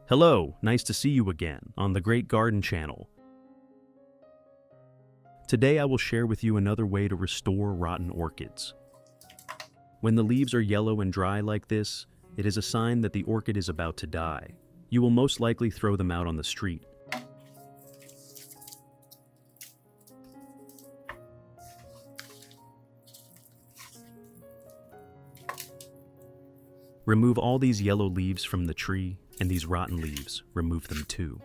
Hello, nice to see you again on the Great Garden channel. Today I will share with you another way to restore rotten orchids. When the leaves are yellow and dry like this, it is a sign that the orchid is about to die. You will most likely throw them out on the street. Remove all these yellow leaves from the tree, and these rotten leaves, remove them too.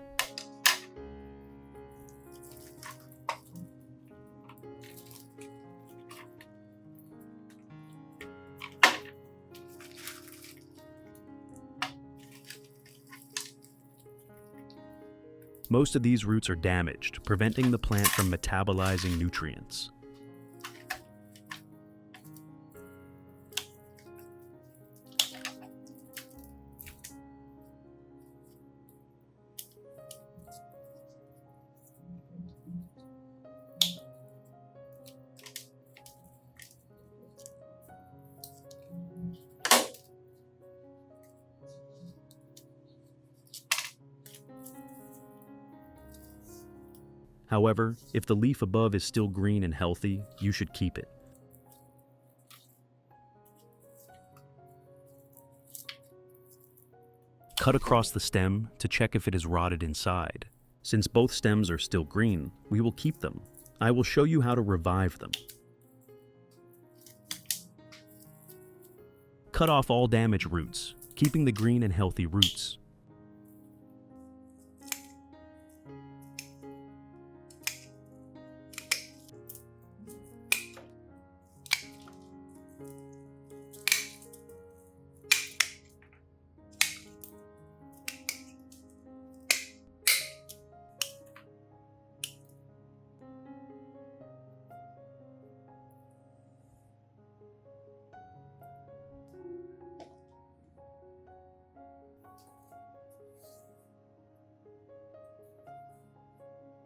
Most of these roots are damaged, preventing the plant from metabolizing nutrients. However, if the leaf above is still green and healthy, you should keep it. Cut across the stem to check if it is rotted inside. Since both stems are still green, we will keep them. I will show you how to revive them. Cut off all damaged roots, keeping the green and healthy roots.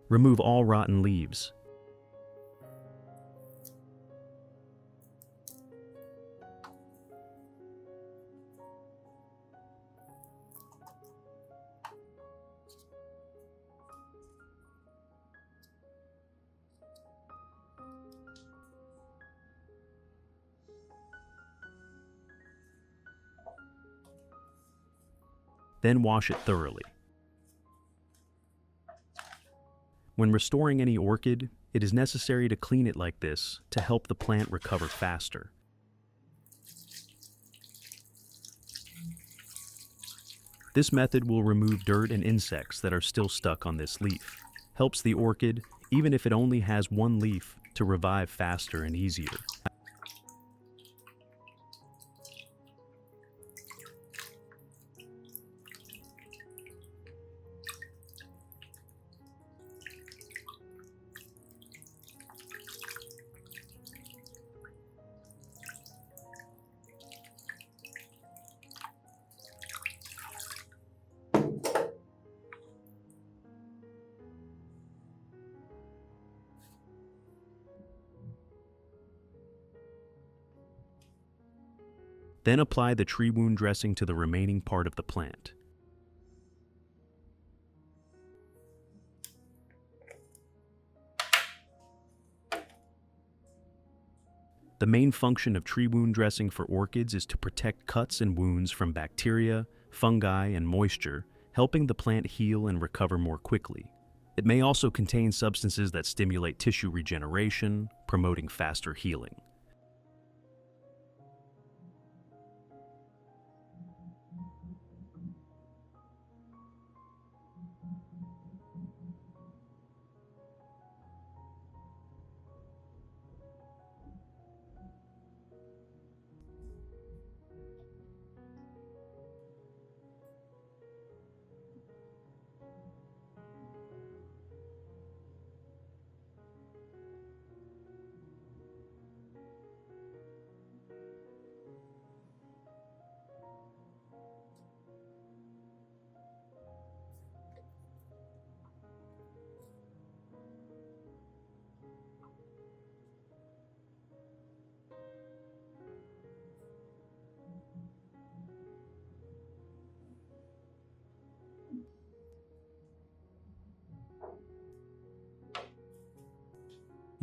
Remove all rotten leaves. Then wash it thoroughly. When restoring any orchid, it is necessary to clean it like this to help the plant recover faster. This method will remove dirt and insects that are still stuck on this leaf. Helps the orchid, even if it only has one leaf, to revive faster and easier. Then apply the tree wound dressing to the remaining part of the plant. The main function of tree wound dressing for orchids is to protect cuts and wounds from bacteria, fungi, and moisture, helping the plant heal and recover more quickly. It may also contain substances that stimulate tissue regeneration, promoting faster healing.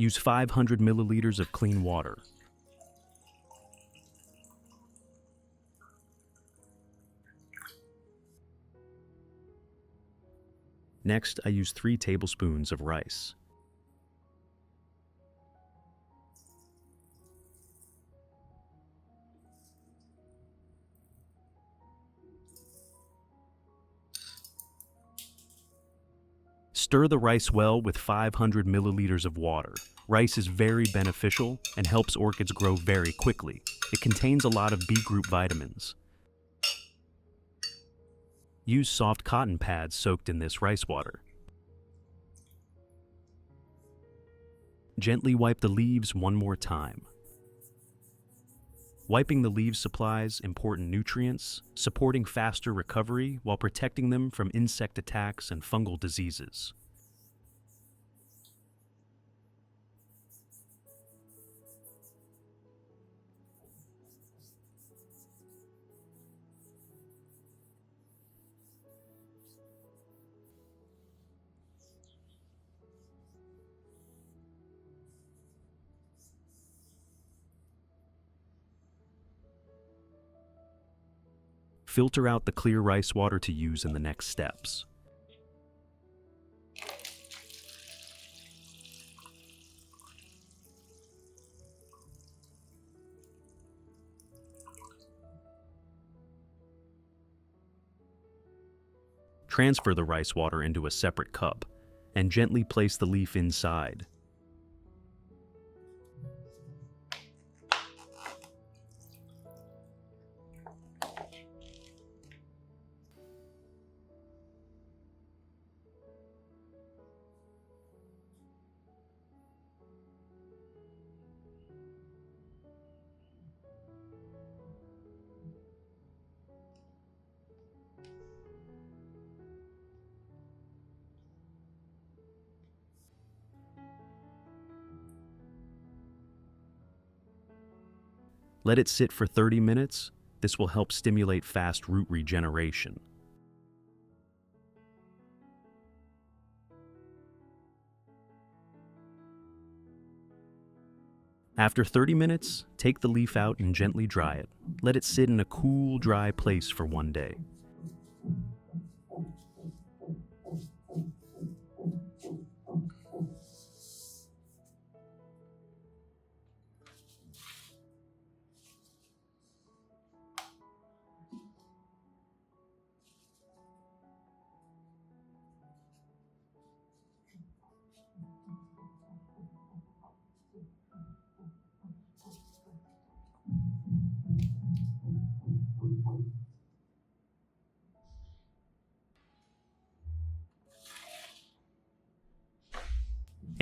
Use 500 milliliters of clean water. Next, I use 3 tablespoons of rice. Stir the rice well with 500 milliliters of water. Rice is very beneficial and helps orchids grow very quickly. It contains a lot of B group vitamins. Use soft cotton pads soaked in this rice water. Gently wipe the leaves one more time. Wiping the leaves supplies important nutrients, supporting faster recovery while protecting them from insect attacks and fungal diseases. Filter out the clear rice water to use in the next steps. Transfer the rice water into a separate cup and gently place the leaf inside. Let it sit for 30 minutes. This will help stimulate fast root regeneration. After 30 minutes, take the leaf out and gently dry it. Let it sit in a cool, dry place for one day.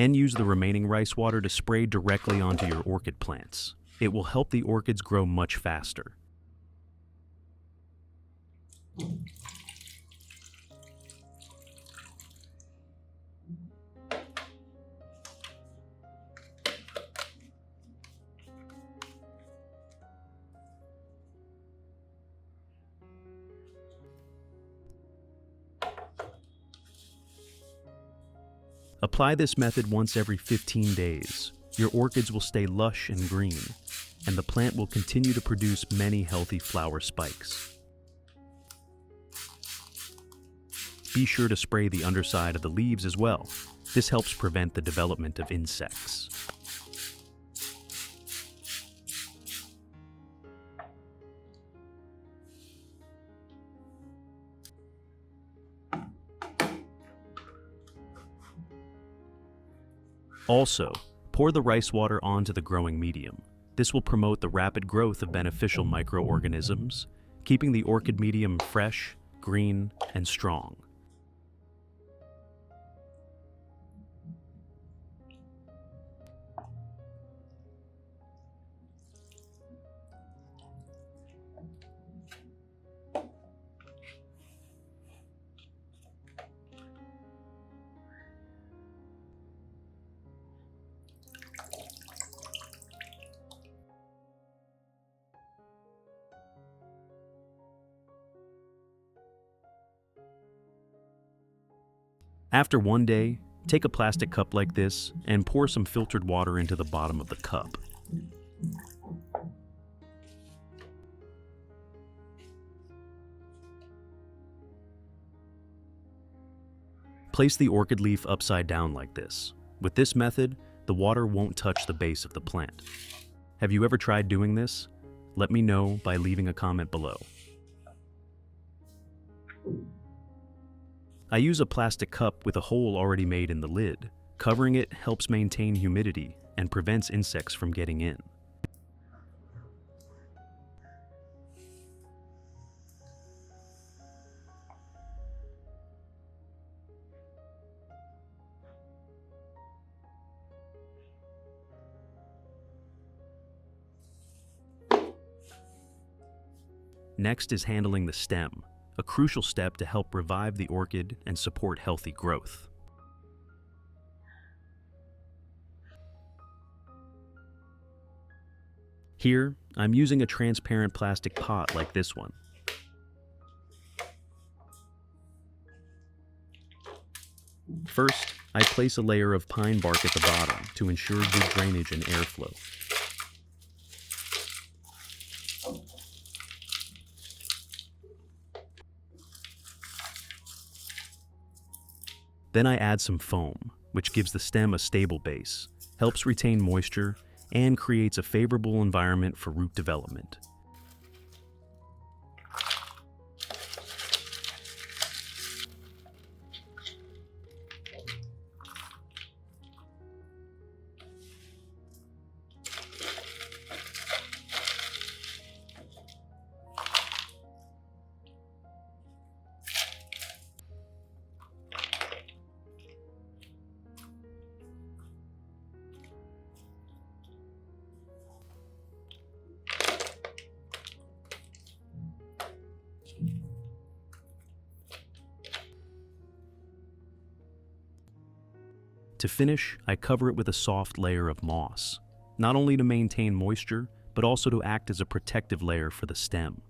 And use the remaining rice water to spray directly onto your orchid plants. It will help the orchids grow much faster. Apply this method once every 15 days. Your orchids will stay lush and green, and the plant will continue to produce many healthy flower spikes. Be sure to spray the underside of the leaves as well. This helps prevent the development of insects. Also, pour the rice water onto the growing medium. This will promote the rapid growth of beneficial microorganisms, keeping the orchid medium fresh, green, and strong. After one day, Take a plastic cup like this and pour some filtered water into the bottom of the cup. Place the orchid leaf upside down like this. With this method, the water won't touch the base of the plant. Have you ever tried doing this? Let me know by leaving a comment below. I use a plastic cup with a hole already made in the lid. Covering it helps maintain humidity and prevents insects from getting in. Next is handling the stem, a crucial step to help revive the orchid and support healthy growth. Here, I'm using a transparent plastic pot like this one. First, I place a layer of pine bark at the bottom to ensure good drainage and airflow. Then I add some foam, which gives the stem a stable base, helps retain moisture, and creates a favorable environment for root development. To finish, I cover it with a soft layer of moss, not only to maintain moisture, but also to act as a protective layer for the stem.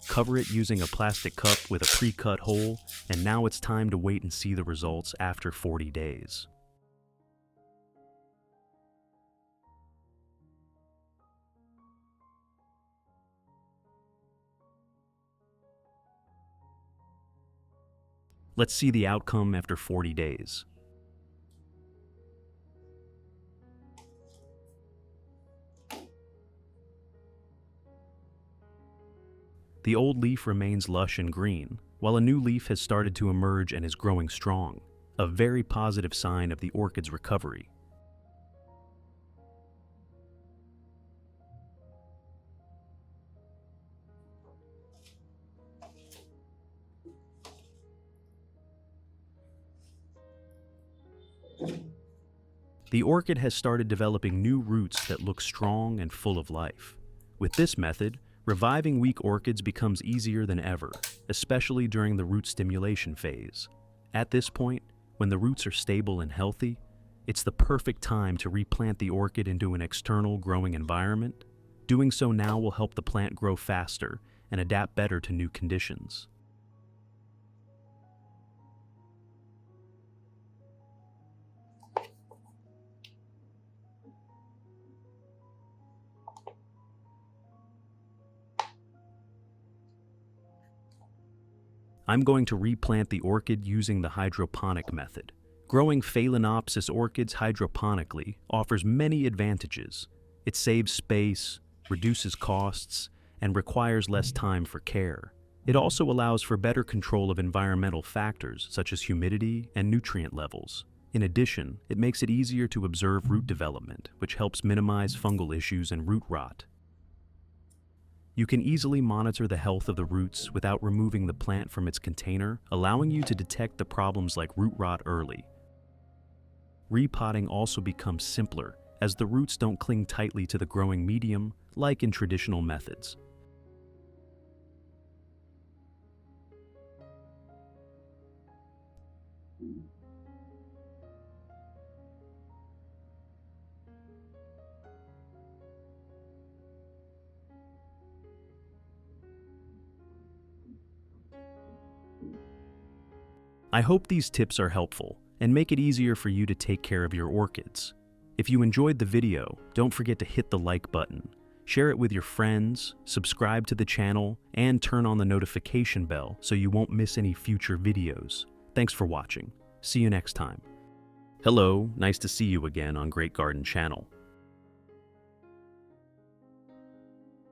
Cover it using a plastic cup with a pre-cut hole, and now it's time to wait and see the results after 40 days. Let's see the outcome after 40 days. The old leaf remains lush and green, while a new leaf has started to emerge and is growing strong, a very positive sign of the orchid's recovery. The orchid has started developing new roots that look strong and full of life. With this method, reviving weak orchids becomes easier than ever, especially during the root stimulation phase. At this point, when the roots are stable and healthy, it's the perfect time to replant the orchid into an external growing environment. Doing so now will help the plant grow faster and adapt better to new conditions. I'm going to replant the orchid using the hydroponic method. Growing Phalaenopsis orchids hydroponically offers many advantages. It saves space, reduces costs, and requires less time for care. It also allows for better control of environmental factors such as humidity and nutrient levels. In addition, it makes it easier to observe root development, which helps minimize fungal issues and root rot. You can easily monitor the health of the roots without removing the plant from its container, allowing you to detect the problems like root rot early. Repotting also becomes simpler, as the roots don't cling tightly to the growing medium like in traditional methods. I hope these tips are helpful and make it easier for you to take care of your orchids. If you enjoyed the video, don't forget to hit the like button, share it with your friends, subscribe to the channel, and turn on the notification bell so you won't miss any future videos. Thanks for watching. See you next time. Hello, nice to see you again on Great Garden Channel.